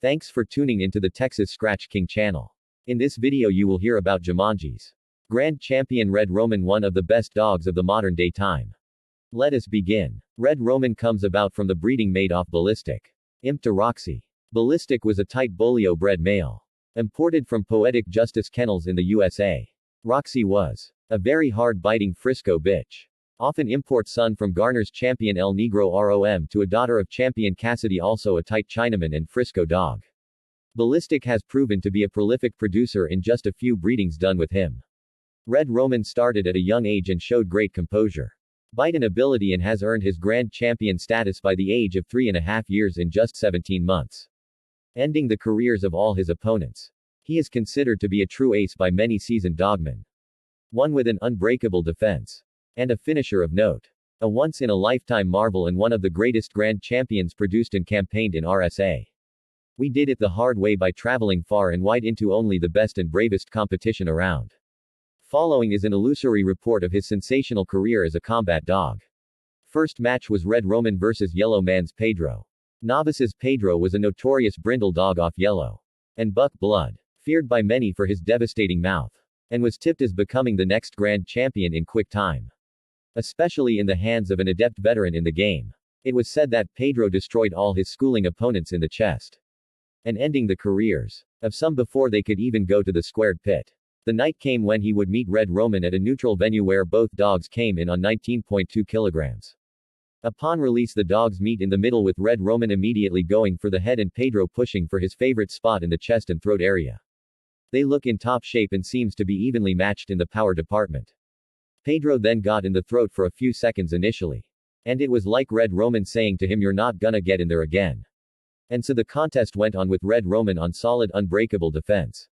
Thanks for tuning into the Texas Scratch King channel. In this video you will hear about Jumanji's Grand Champion Red Roman, one of the best dogs of the modern day time. Let us begin. Red Roman comes about from the breeding made off Ballistic. Imp to Roxy. Ballistic was a tight Bolio bred male. Imported from Poetic Justice Kennels in the USA. Roxy was a very hard-biting Frisco bitch. Often import son from Garner's Champion El Negro ROM to a daughter of Champion Cassidy, also a tight Chinaman and Frisco dog. Ballistic has proven to be a prolific producer in just a few breedings done with him. Red Roman started at a young age and showed great composure, bite and ability, and has earned his Grand Champion status by the age of 3.5 years in just 17 months. Ending the careers of all his opponents. He is considered to be a true ace by many seasoned dogmen. One with an unbreakable defense. And a finisher of note. A once-in-a-lifetime marvel and one of the greatest Grand Champions produced and campaigned in RSA. We did it the hard way by traveling far and wide into only the best and bravest competition around. Following is an illusory report of his sensational career as a combat dog. First match was Red Roman vs Yellow Man's Pedro. Novice's Pedro was a notorious brindle dog off yellow and buck blood, feared by many for his devastating mouth, and was tipped as becoming the next Grand Champion in quick time. Especially in the hands of an adept veteran in the game. It was said that Pedro destroyed all his schooling opponents in the chest, and ending the careers of some before they could even go to the squared pit. The night came when he would meet Red Roman at a neutral venue where both dogs came in on 19.2 kilograms. Upon release, the dogs meet in the middle with Red Roman immediately going for the head and Pedro pushing for his favorite spot in the chest and throat area. They look in top shape and seems to be evenly matched in the power department. Pedro then got in the throat for a few seconds initially. And it was like Red Roman saying to him, "You're not gonna get in there again." And so the contest went on with Red Roman on solid unbreakable defense.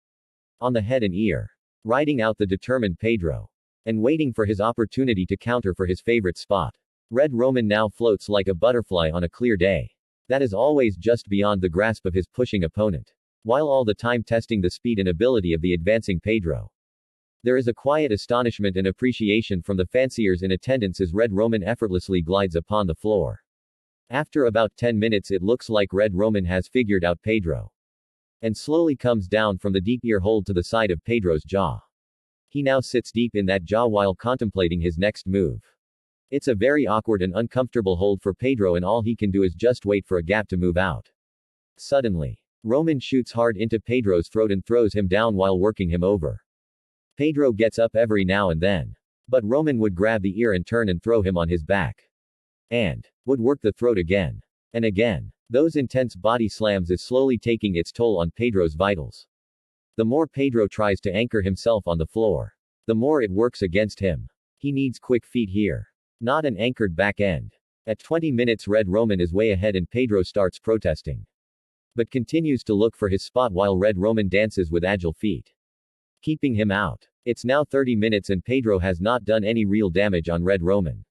On the head and ear. Riding out the determined Pedro. And waiting for his opportunity to counter for his favorite spot. Red Roman now floats like a butterfly on a clear day. That is always just beyond the grasp of his pushing opponent. While all the time testing the speed and ability of the advancing Pedro. There is a quiet astonishment and appreciation from the fanciers in attendance as Red Roman effortlessly glides upon the floor. After about 10 minutes it looks like Red Roman has figured out Pedro. And slowly comes down from the deep ear hold to the side of Pedro's jaw. He now sits deep in that jaw while contemplating his next move. It's a very awkward and uncomfortable hold for Pedro, and all he can do is just wait for a gap to move out. Suddenly, Roman shoots hard into Pedro's throat and throws him down while working him over. Pedro gets up every now and then. But Roman would grab the ear and turn and throw him on his back. And would work the throat again. And again. Those intense body slams is slowly taking its toll on Pedro's vitals. The more Pedro tries to anchor himself on the floor, the more it works against him. He needs quick feet here. Not an anchored back end. At 20 minutes Red Roman is way ahead and Pedro starts protesting. But continues to look for his spot while Red Roman dances with agile feet. Keeping him out. It's now 30 minutes and Pedro has not done any real damage on Red Roman.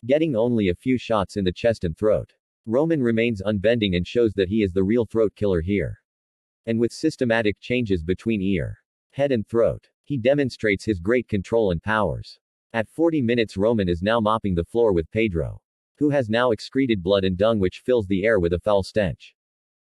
Getting only a few shots in the chest and throat. Roman remains unbending and shows that he is the real throat killer here. And with systematic changes between ear, head and throat, he demonstrates his great control and powers. At 40 minutes Roman is now mopping the floor with Pedro, who has now excreted blood and dung which fills the air with a foul stench.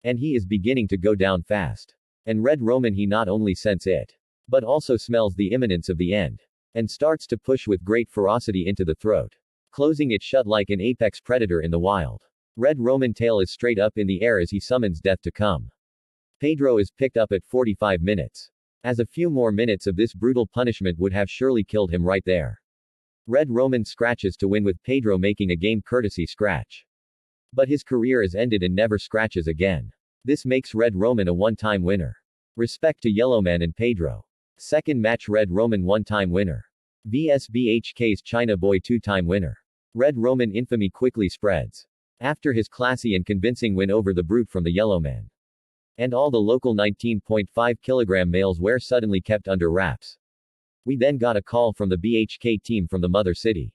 And he is beginning to go down fast. And Red Roman, he not only scents it, but also smells the imminence of the end. And starts to push with great ferocity into the throat. Closing it shut like an apex predator in the wild. Red Roman tail is straight up in the air as he summons death to come. Pedro is picked up at 45 minutes. As a few more minutes of this brutal punishment would have surely killed him right there. Red Roman scratches to win with Pedro making a game courtesy scratch. But his career is ended and never scratches again. This makes Red Roman a one-time winner. Respect to Yellowman and Pedro. Second match Red Roman one-time winner. vs BHK's China Boy two-time winner. Red Roman infamy quickly spreads. After his classy and convincing win over the brute from the Yellowman. And all the local 19.5 kilogram males were suddenly kept under wraps. We then got a call from the BHK team from the mother city.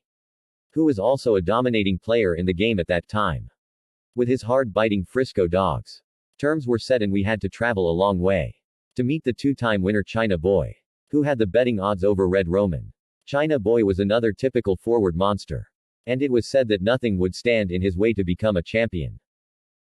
Who was also a dominating player in the game at that time. With his hard-biting Frisco dogs. Terms were set and we had to travel a long way. To meet the two-time winner China Boy. Who had the betting odds over Red Roman. China Boy was another typical forward monster. And it was said that nothing would stand in his way to become a champion.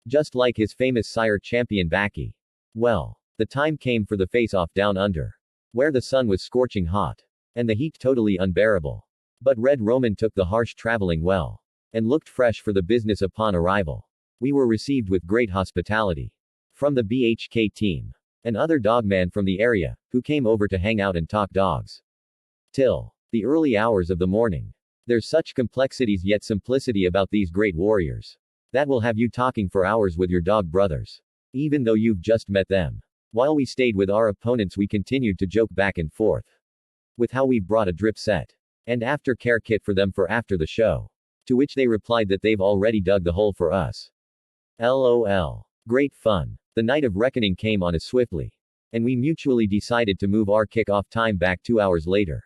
Just like his famous sire champion Baki. Well, the time came for the face-off down under, where the sun was scorching hot, and the heat totally unbearable. But Red Roman took the harsh traveling well, and looked fresh for the business upon arrival. We were received with great hospitality from the BHK team, and other dogman from the area, who came over to hang out and talk dogs. Till the early hours of the morning. There's such complexities yet simplicity about these great warriors. That will have you talking for hours with your dog brothers. Even though you've just met them. While we stayed with our opponents, we continued to joke back and forth with how we've brought a drip set and aftercare kit for them for after the show. To which they replied that they've already dug the hole for us. LOL. Great fun. The night of reckoning came on as swiftly. And we mutually decided to move our kick-off time back 2 hours later,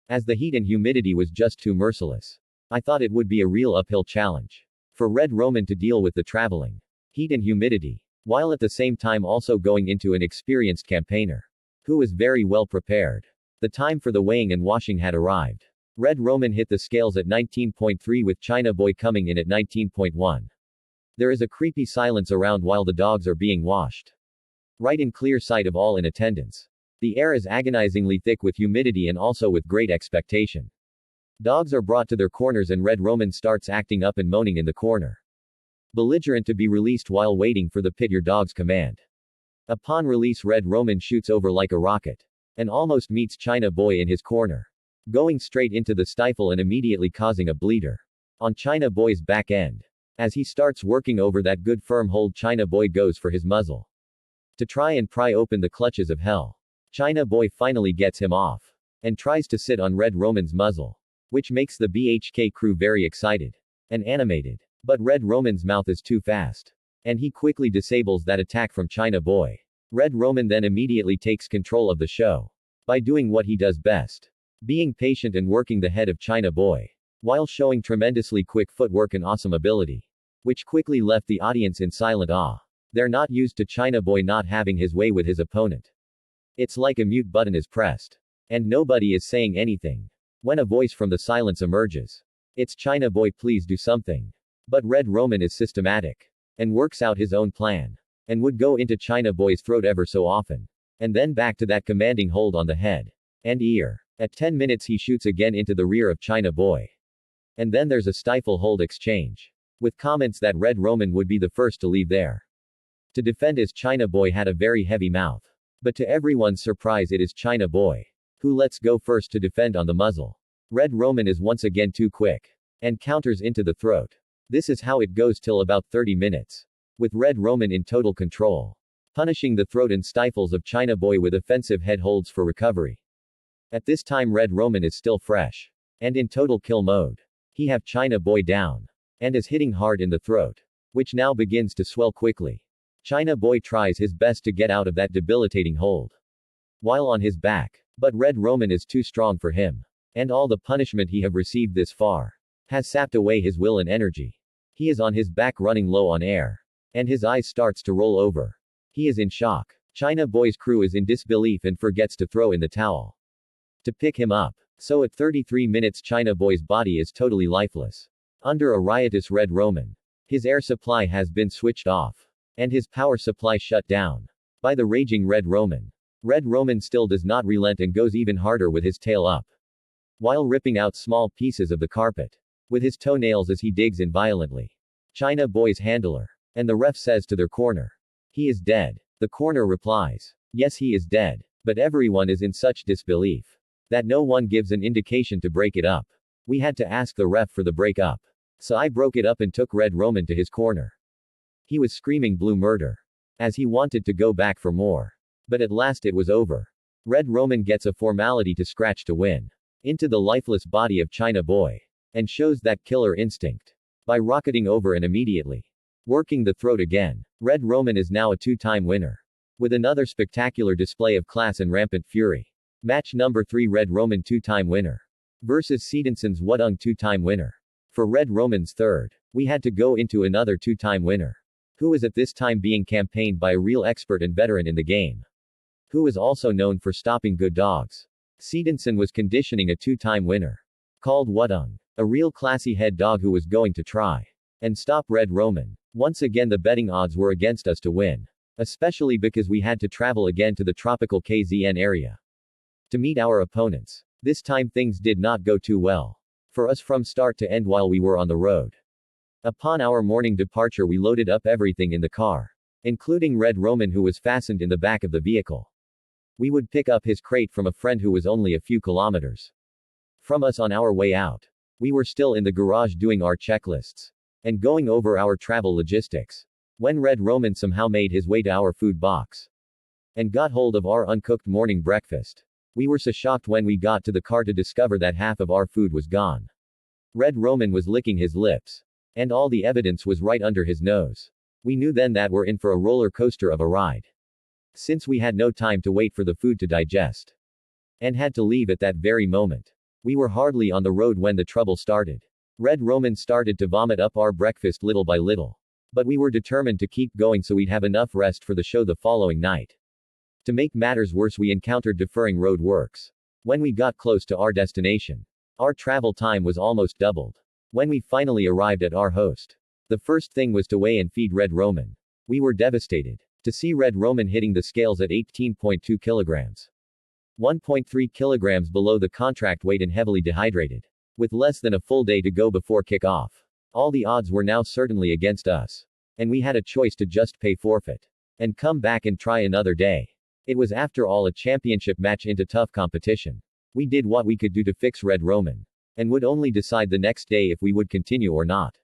as the heat and humidity was just too merciless. I thought it would be a real uphill challenge for Red Roman to deal with the traveling heat and humidity, while at the same time also going into an experienced campaigner who was very well prepared. The time for the weighing and washing had arrived. Red Roman hit the scales at 19.3 with China Boy coming in at 19.1. There is a creepy silence around while the dogs are being washed, right in clear sight of all in attendance. The air is agonizingly thick with humidity and also with great expectation. Dogs are brought to their corners and Red Roman starts acting up and moaning in the corner, belligerent to be released while waiting for the pit your dog's command. Upon release, Red Roman shoots over like a rocket and almost meets China Boy in his corner, going straight into the stifle and immediately causing a bleeder on China Boy's back end. As he starts working over that good firm hold, China Boy goes for his muzzle to try and pry open the clutches of hell. China Boy finally gets him off and tries to sit on Red Roman's muzzle, which makes the BHK crew very excited and animated. But Red Roman's mouth is too fast, and he quickly disables that attack from China Boy. Red Roman then immediately takes control of the show by doing what he does best, being patient and working the head of China Boy, while showing tremendously quick footwork and awesome ability, which quickly left the audience in silent awe. They're not used to China Boy not having his way with his opponent. It's like a mute button is pressed, and nobody is saying anything, when a voice from the silence emerges. It's China Boy, please do something. But Red Roman is systematic and works out his own plan, and would go into China Boy's throat ever so often, and then back to that commanding hold on the head and ear. At 10 minutes he shoots again into the rear of China Boy. And then there's a stifle hold exchange, with comments that Red Roman would be the first to leave there to defend, as China Boy had a very heavy mouth. But to everyone's surprise, it is China Boy who lets go first to defend on the muzzle. Red Roman is once again too quick and counters into the throat. This is how it goes till about 30 minutes, with Red Roman in total control, punishing the throat and stifles of China Boy with offensive head holds for recovery. At this time Red Roman is still fresh and in total kill mode. He have China Boy down and is hitting hard in the throat, which now begins to swell quickly. China Boy tries his best to get out of that debilitating hold while on his back, but Red Roman is too strong for him, and all the punishment he have received this far has sapped away his will and energy. He is on his back running low on air, and his eyes starts to roll over. He is in shock. China Boy's crew is in disbelief and forgets to throw in the towel to pick him up. So at 33 minutes China Boy's body is totally lifeless under a riotous Red Roman. His air supply has been switched off, and his power supply shut down by the raging Red Roman. Red Roman still does not relent and goes even harder with his tail up, while ripping out small pieces of the carpet with his toenails as he digs in violently. China Boy's handler and the ref says to their corner, "He is dead." The corner replies, "Yes, he is dead." But everyone is in such disbelief that no one gives an indication to break it up. We had to ask the ref for the break up, so I broke it up and took Red Roman to his corner. He was screaming blue murder, as he wanted to go back for more. But at last it was over. Red Roman gets a formality to scratch to win into the lifeless body of China Boy, and shows that killer instinct by rocketing over and immediately working the throat again. Red Roman is now a two-time winner, with another spectacular display of class and rampant fury. Match number 3, Red Roman two-time winner versus Seedenson's Wudong two-time winner. For Red Roman's third, we had to go into another two-time winner, who was at this time being campaigned by a real expert and veteran in the game, who was also known for stopping good dogs. Seedenson was conditioning a two-time winner called Wudong, a real classy head dog who was going to try and stop Red Roman. Once again the betting odds were against us to win. Especially because we had to travel again to the tropical KZN area to meet our opponents. This time things did not go too well for us from start to end while we were on the road. Upon our morning departure we loaded up everything in the car, including Red Roman who was fastened in the back of the vehicle. We would pick up his crate from a friend who was only a few kilometers from us on our way out. We were still in the garage doing our checklists and going over our travel logistics when Red Roman somehow made his way to our food box and got hold of our uncooked morning breakfast. We were so shocked when we got to the car to discover that half of our food was gone. Red Roman was licking his lips, and all the evidence was right under his nose. We knew then that we're in for a roller coaster of a ride, since we had no time to wait for the food to digest and had to leave at that very moment. We were hardly on the road when the trouble started. Red Roman started to vomit up our breakfast little by little. But we were determined to keep going so we'd have enough rest for the show the following night. To make matters worse, we encountered deferring road works. When we got close to our destination, our travel time was almost doubled. When we finally arrived at our host, the first thing was to weigh and feed Red Roman. We were devastated to see Red Roman hitting the scales at 18.2 kilograms. 1.3 kilograms below the contract weight and heavily dehydrated. With less than a full day to go before kickoff, all the odds were now certainly against us. And we had a choice to just pay forfeit and come back and try another day. It was after all a championship match into tough competition. We did what we could do to fix Red Roman and would only decide the next day if we would continue or not.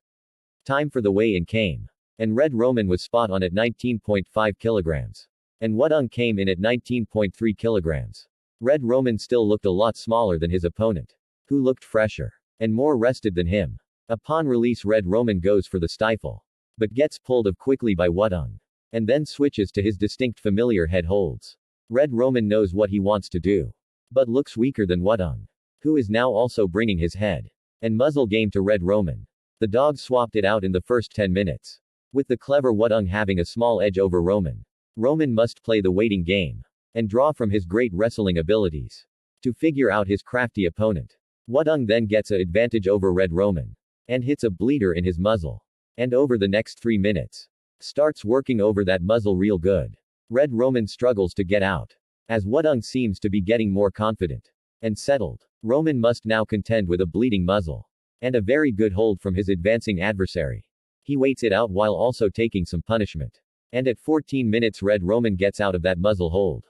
Time for the weigh-in came. And Red Roman was spot on at 19.5 kilograms. And Wudong came in at 19.3 kilograms. Red Roman still looked a lot smaller than his opponent, who looked fresher and more rested than him. Upon release Red Roman goes for the stifle, but gets pulled up quickly by Wudong, and then switches to his distinct familiar head holds. Red Roman knows what he wants to do, but looks weaker than Wudong, who is now also bringing his head and muzzle game to Red Roman. The dog swapped it out in the first 10 minutes. With the clever Wudong having a small edge over Roman, Roman must play the waiting game and draw from his great wrestling abilities to figure out his crafty opponent. Wudong then gets an advantage over Red Roman and hits a bleeder in his muzzle. And over the next 3 minutes, starts working over that muzzle real good. Red Roman struggles to get out, as Wudong seems to be getting more confident and settled. Roman must now contend with a bleeding muzzle and a very good hold from his advancing adversary. He waits it out while also taking some punishment. And at 14 minutes Red Roman gets out of that muzzle hold,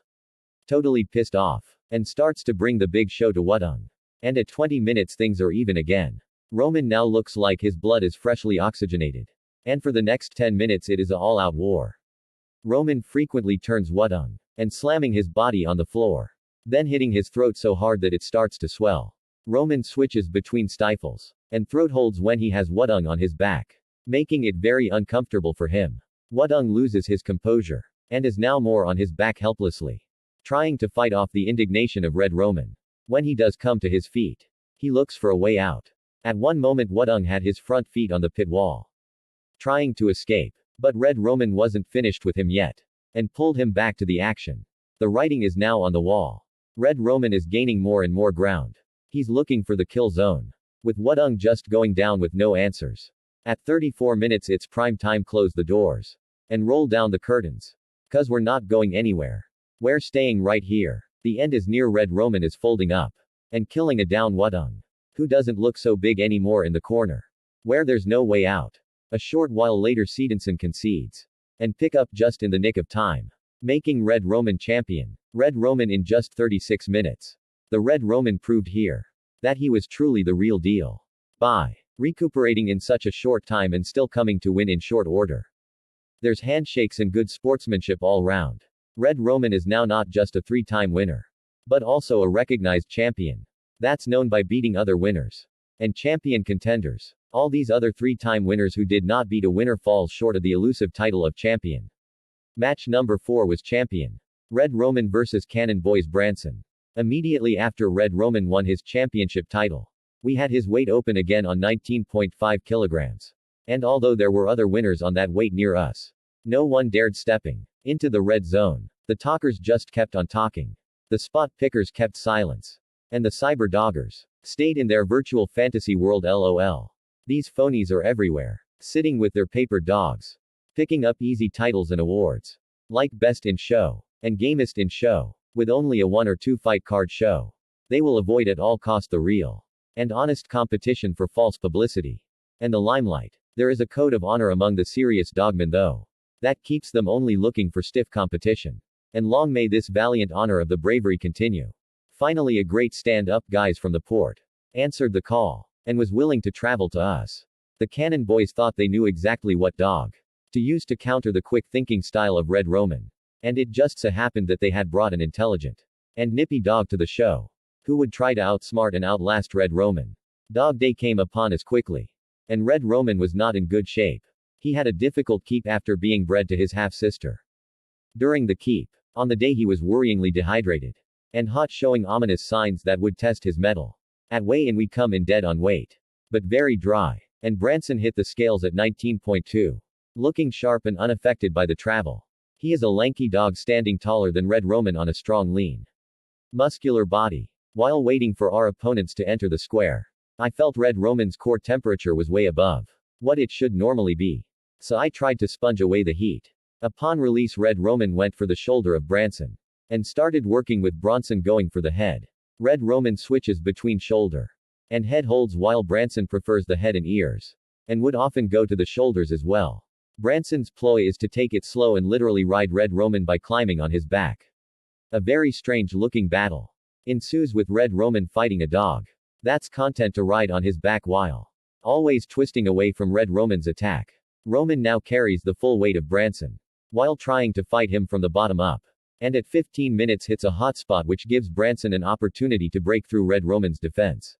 totally pissed off, and starts to bring the big show to Wudong. And at 20 minutes things are even again. Roman now looks like his blood is freshly oxygenated. And for the next 10 minutes it is a all-out war. Roman frequently turns Wudong and slamming his body on the floor, then hitting his throat so hard that it starts to swell. Roman switches between stifles and throat holds when he has Wudong on his back, making it very uncomfortable for him. Wudong loses his composure and is now more on his back helplessly, trying to fight off the indignation of Red Roman. When he does come to his feet, he looks for a way out. At one moment Wudong had his front feet on the pit wall, trying to escape. But Red Roman wasn't finished with him yet, and pulled him back to the action. The writing is now on the wall. Red Roman is gaining more and more ground. He's looking for the kill zone, with Wudong just going down with no answers. At 34 minutes it's prime time, close the doors and roll down the curtains. 'Cause we're not going anywhere. We're staying right here. The end is near. Red Roman is folding up and killing a down Wudong, who doesn't look so big anymore in the corner, where there's no way out. A short while later Sedenson concedes and pick up just in the nick of time, making Red Roman champion. Red Roman in just 36 minutes. The Red Roman proved here that he was truly the real deal. By recuperating in such a short time and still coming to win in short order. There's handshakes and good sportsmanship all round. Red Roman is now not just a 3-time winner, but also a recognized champion. That's known by beating other winners and champion contenders. All these other 3-time winners who did not beat a winner falls short of the elusive title of champion. Match number 4 was champion Red Roman vs. Cannon Boys Branson. Immediately after Red Roman won his championship title, we had his weight open again on 19.5 kilograms. And although there were other winners on that weight near us, no one dared stepping into the red zone. The talkers just kept on talking. The spot pickers kept silence. And the cyber doggers stayed in their virtual fantasy world. LOL. These phonies are everywhere. sitting with their paper dogs, picking up easy titles and awards, like Best in Show and Gamest in Show, with only a 1 or 2 fight card show. They will avoid at all cost the real and honest competition for false publicity and the limelight. There is a code of honor among the serious dogmen though, that keeps them only looking for stiff competition. And long may this valiant honor of the bravery continue. Finally a great stand-up guys from the port answered the call, and was willing to travel to us. The Cannon boys thought they knew exactly what dog to use to counter the quick thinking style of Red Roman. And it just so happened that they had brought an intelligent and nippy dog to the show, who would try to outsmart and outlast Red Roman. Dog day came upon us quickly. And Red Roman was not in good shape. He had a difficult keep after being bred to his half-sister. During the keep, on the day he was worryingly dehydrated and hot, showing ominous signs that would test his mettle. At weigh-in we come in dead on weight, but very dry. And Branson hit the scales at 19.2. Looking sharp and unaffected by the travel. He is a lanky dog standing taller than Red Roman on a strong lean, muscular body. While waiting for our opponents to enter the square, I felt Red Roman's core temperature was way above what it should normally be. So I tried to sponge away the heat. Upon release Red Roman went for the shoulder of Branson and started working with Bronson going for the head. Red Roman switches between shoulder and head holds while Branson prefers the head and ears, and would often go to the shoulders as well. Branson's ploy is to take it slow and literally ride Red Roman by climbing on his back. A very strange looking battle ensues with Red Roman fighting a dog that's content to ride on his back while always twisting away from Red Roman's attack. Roman now carries the full weight of Branson while trying to fight him from the bottom up. And at 15 minutes hits a hot spot which gives Branson an opportunity to break through Red Roman's defense.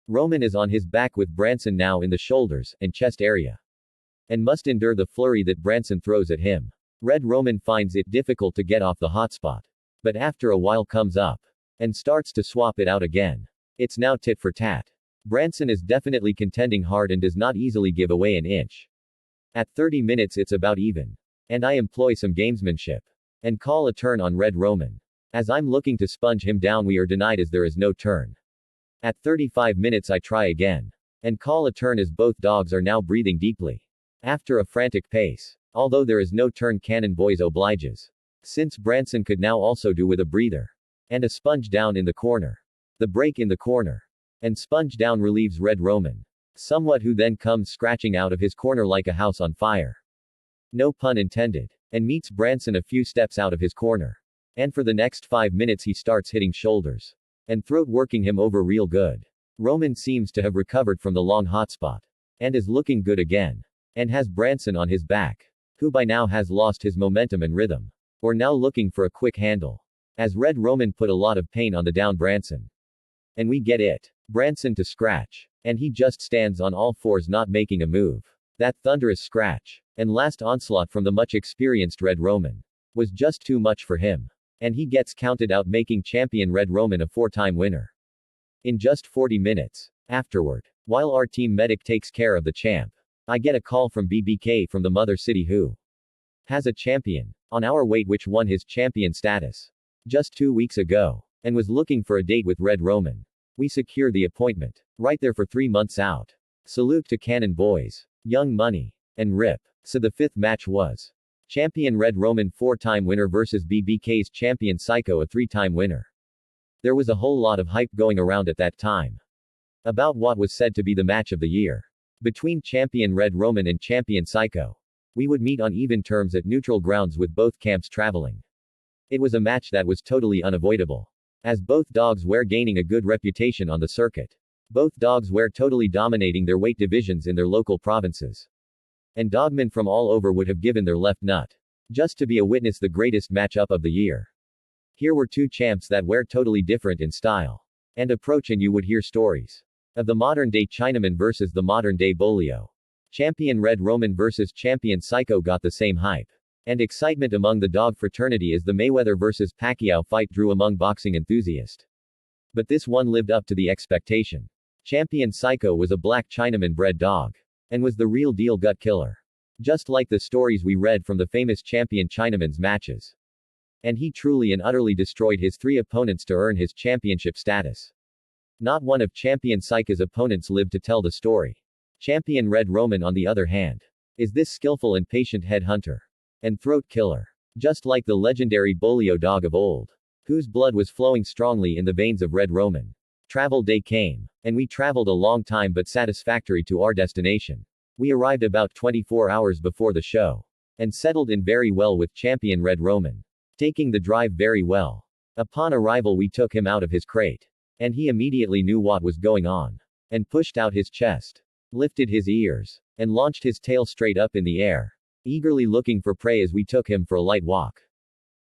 Roman is on his back with Branson now in the shoulders and chest area, and must endure the flurry that Branson throws at him. Red Roman finds it difficult to get off the hotspot, but after a while comes up and starts to swap it out again. It's now tit for tat. Branson is definitely contending hard and does not easily give away an inch. At 30 minutes it's about even, and I employ some gamesmanship and call a turn on Red Roman. As I'm looking to sponge him down we are denied as there is no turn. At 35 minutes I try again and call a turn as both dogs are now breathing deeply. After a frantic pace, although there is no turn, Cannon boys obliges, since Branson could now also do with a breather and a sponge down in the corner. The break in the corner and sponge down relieves Red Roman somewhat, who then comes scratching out of his corner like a house on fire. No pun intended. And meets Branson a few steps out of his corner. And for the next 5 minutes he starts hitting shoulders and throat, working him over real good. Roman seems to have recovered from the long hotspot and is looking good again. And has Branson on his back, who by now has lost his momentum and rhythm. Or now looking for a quick handle. As Red Roman put a lot of pain on the down Branson. And we get it. Branson to scratch. And he just stands on all fours, not making a move. That thunderous scratch and last onslaught from the much experienced Red Roman was just too much for him. And he gets counted out, making champion Red Roman a 4-time winner in just 40 minutes. Afterward, while our team medic takes care of the champ, I get a call from BBK from the mother city, who has a champion on our weight which won his champion status just 2 weeks ago and was looking for a date with Red Roman. We secure the appointment right there for 3 months out. Salute to Cannon boys, Young Money, and Rip. So the 5th match was champion Red Roman 4-time winner versus BBK's champion Psycho, a 3-time winner. There was a whole lot of hype going around at that time about what was said to be the match of the year between champion Red Roman and champion Psycho. We would meet on even terms at neutral grounds with both camps traveling. It was a match that was totally unavoidable, as both dogs were gaining a good reputation on the circuit. Both dogs were totally dominating their weight divisions in their local provinces. And dogmen from all over would have given their left nut just to be a witness the greatest matchup of the year. Here were two champs that were totally different in style and approach, and you would hear stories of the modern-day Chinaman versus the modern-day Bolio. Champion Red Roman versus champion Psycho got the same hype and excitement among the dog fraternity as the Mayweather versus Pacquiao fight drew among boxing enthusiasts. But this one lived up to the expectation. Champion Psycho was a black Chinaman bred dog and was the real deal gut killer, just like the stories we read from the famous champion Chinaman's matches. And he truly and utterly destroyed his 3 opponents to earn his championship status. Not one of champion Psycho's opponents lived to tell the story. Champion Red Roman on the other hand, is this skillful and patient headhunter and throat killer. Just like the legendary Bolio dog of old, whose blood was flowing strongly in the veins of Red Roman. Travel day came, and we traveled a long time but satisfactory to our destination. We arrived about 24 hours before the show, and settled in very well with Champion Red Roman, taking the drive very well. Upon arrival we took him out of his crate, and he immediately knew what was going on, and pushed out his chest, lifted his ears, and launched his tail straight up in the air, eagerly looking for prey as we took him for a light walk.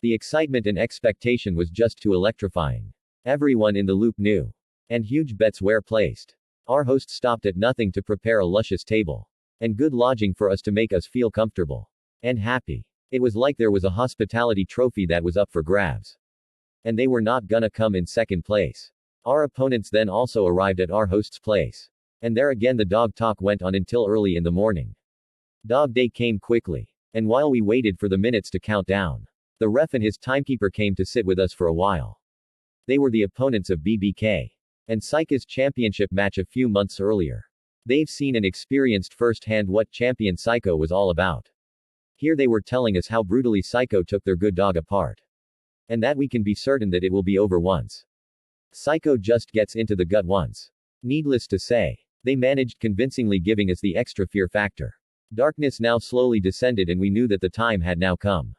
The excitement and expectation was just too electrifying. Everyone in the loop knew, and huge bets were placed. Our host stopped at nothing to prepare a luscious table, and good lodging for us to make us feel comfortable and happy. It was like there was a hospitality trophy that was up for grabs. And they were not gonna come in second place. Our opponents then also arrived at our host's place. And there again the dog talk went on until early in the morning. Dog day came quickly. And while we waited for the minutes to count down, the ref and his timekeeper came to sit with us for a while. They were the opponents of BBK and Psycho's championship match a few months earlier. They've seen and experienced firsthand what Champion Psycho was all about. Here they were telling us how brutally Psycho took their good dog apart. And that we can be certain that it will be over once Psycho just gets into the gut once. Needless to say, they managed convincingly, giving us the extra fear factor. Darkness now slowly descended and we knew that the time had now come,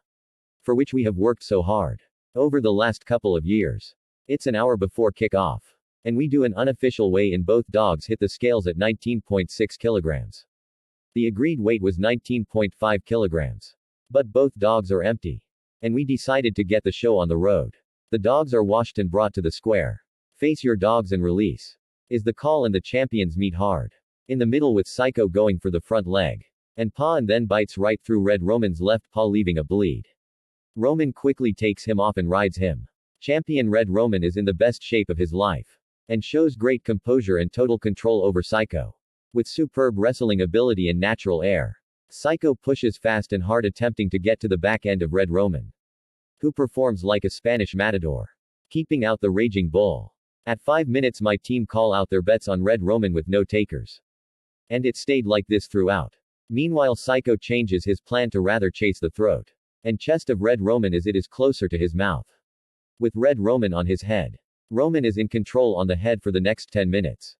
for which we have worked so hard over the last couple of years. It's an hour before kickoff, and we do an unofficial weigh-in. Both dogs hit the scales at 19.6 kilograms. The agreed weight was 19.5 kilograms. But both dogs are empty. And we decided to get the show on the road. The dogs are washed and brought to the square. Face your dogs and release is the call, and the champions meet hard in the middle with Psycho going for the front leg and paw, and then bites right through Red Roman's left paw, leaving a bleed. Roman quickly takes him off and rides him. Champion Red Roman is in the best shape of his life and shows great composure and total control over Psycho. With superb wrestling ability and natural air, Psycho pushes fast and hard, attempting to get to the back end of Red Roman, who performs like a Spanish matador, keeping out the raging bull. At 5 minutes my team call out their bets on Red Roman with no takers. And it stayed like this throughout. Meanwhile Psycho changes his plan to rather chase the throat and chest of Red Roman as it is closer to his mouth. With Red Roman on his head, Roman is in control on the head for the next 10 minutes.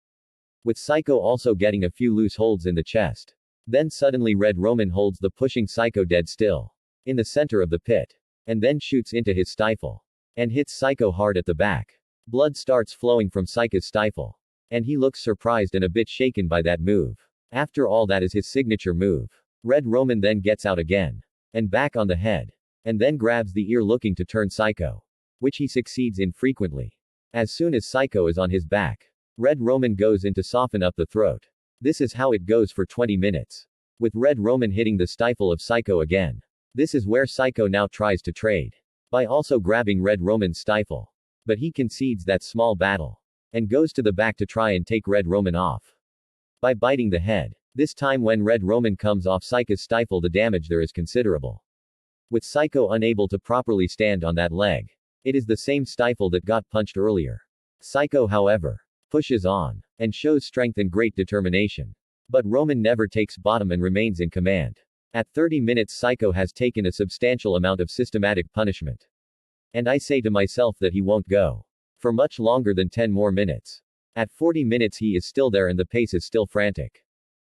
With Psycho also getting a few loose holds in the chest. Then suddenly Red Roman holds the pushing Psycho dead still in the center of the pit, and then shoots into his stifle and hits Psycho hard at the back. Blood starts flowing from Psycho's stifle, and he looks surprised and a bit shaken by that move. After all, that is his signature move. Red Roman then gets out again and back on the head, and then grabs the ear looking to turn Psycho, which he succeeds in frequently. As soon as Psycho is on his back, Red Roman goes in to soften up the throat. This is how it goes for 20 minutes. With Red Roman hitting the stifle of Psycho again. This is where Psycho now tries to trade by also grabbing Red Roman's stifle. But he concedes that small battle and goes to the back to try and take Red Roman off by biting the head. This time when Red Roman comes off Psycho's stifle, the damage there is considerable. With Psycho unable to properly stand on that leg. It is the same stifle that got punched earlier. Psycho, however, pushes on and shows strength and great determination. But Roman never takes bottom and remains in command. At 30 minutes Psycho has taken a substantial amount of systematic punishment. And I say to myself that he won't go for much longer than 10 more minutes. At 40 minutes he is still there and the pace is still frantic.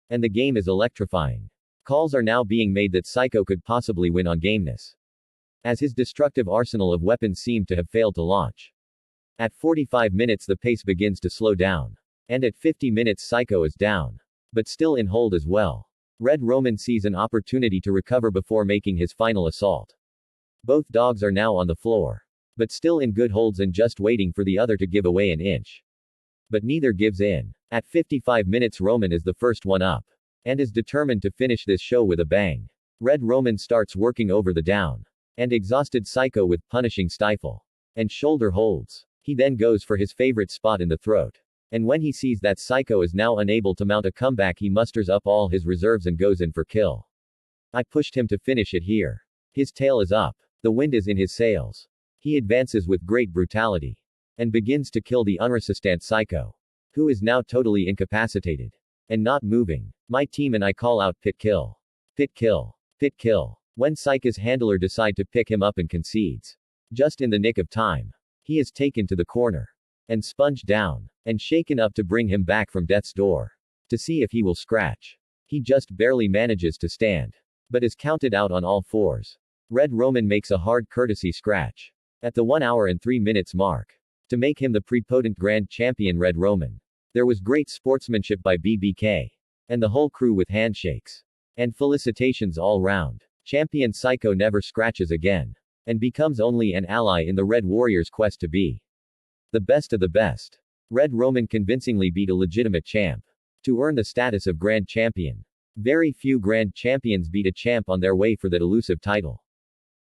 And the game is electrifying. Calls are now being made that Psycho could possibly win on gameness, as his destructive arsenal of weapons seemed to have failed to launch. At 45 minutes the pace begins to slow down. And at 50 minutes Psycho is down, but still in hold as well. Red Roman sees an opportunity to recover before making his final assault. Both dogs are now on the floor, but still in good holds and just waiting for the other to give away an inch. But neither gives in. At 55 minutes Roman is the first one up, and is determined to finish this show with a bang. Red Roman starts working over the down and exhausted Psycho with punishing stifle and shoulder holds. He then goes for his favorite spot in the throat. And when he sees that Psycho is now unable to mount a comeback, he musters up all his reserves and goes in for kill. I pushed him to finish it here. His tail is up. The wind is in his sails. He advances with great brutality and begins to kill the unresistant Psycho, who is now totally incapacitated and not moving. My team and I call out pit kill. Pit kill. Pit kill. When Psycha's handler decide to pick him up and concedes. Just in the nick of time. He is taken to the corner. And sponged down. And shaken up to bring him back from death's door. To see if he will scratch. He just barely manages to stand. But is counted out on all fours. Red Roman makes a hard courtesy scratch. At the 1 hour and 3 minutes mark. To make him the prepotent grand champion Red Roman. There was great sportsmanship by BBK. And the whole crew with handshakes. And felicitations all round. Champion Psycho never scratches again. And becomes only an ally in the Red Warrior's quest to be the best of the best. Red Roman convincingly beat a legitimate champ. To earn the status of Grand Champion. Very few Grand Champions beat a champ on their way for that elusive title.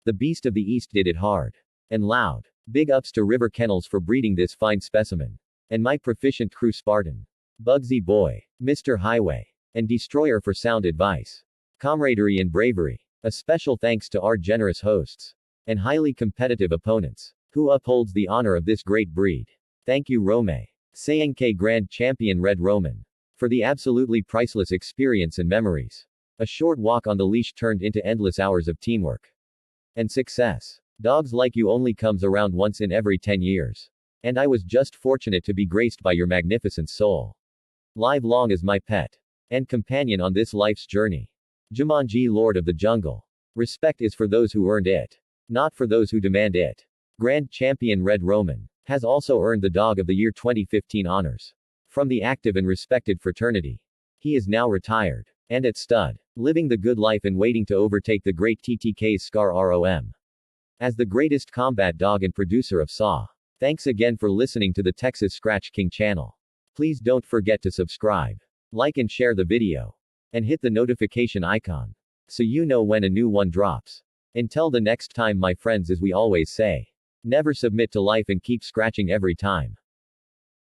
The Beast of the East did it hard. And loud. Big ups to River Kennels for breeding this fine specimen. And my proficient crew Spartan. Bugsy Boy. Mr. Highway. And Destroyer for sound advice. Camaraderie and bravery. A special thanks to our generous hosts. And highly competitive opponents. Who upholds the honor of this great breed. Thank you Rome. Sayenke Grand Champion Red Roman. For the absolutely priceless experience and memories. A short walk on the leash turned into endless hours of teamwork. And success. Dogs like you only comes around once in every 10 years. And I was just fortunate to be graced by your magnificent soul. Live long as my pet. And companion on this life's journey. Jumanji Lord of the Jungle. Respect is for those who earned it. Not for those who demand it. Grand Champion Red Roman. Has also earned the Dog of the Year 2015 honors. From the active and respected fraternity. He is now retired. And at stud. Living the good life and waiting to overtake the great TTK's Scar ROM. As the greatest combat dog and producer of Saw. Thanks again for listening to the Texas Scratch King channel. Please don't forget to subscribe. Like and share the video. And hit the notification icon. So you know when a new one drops. Until the next time my friends, as we always say. Never submit to life and keep scratching every time.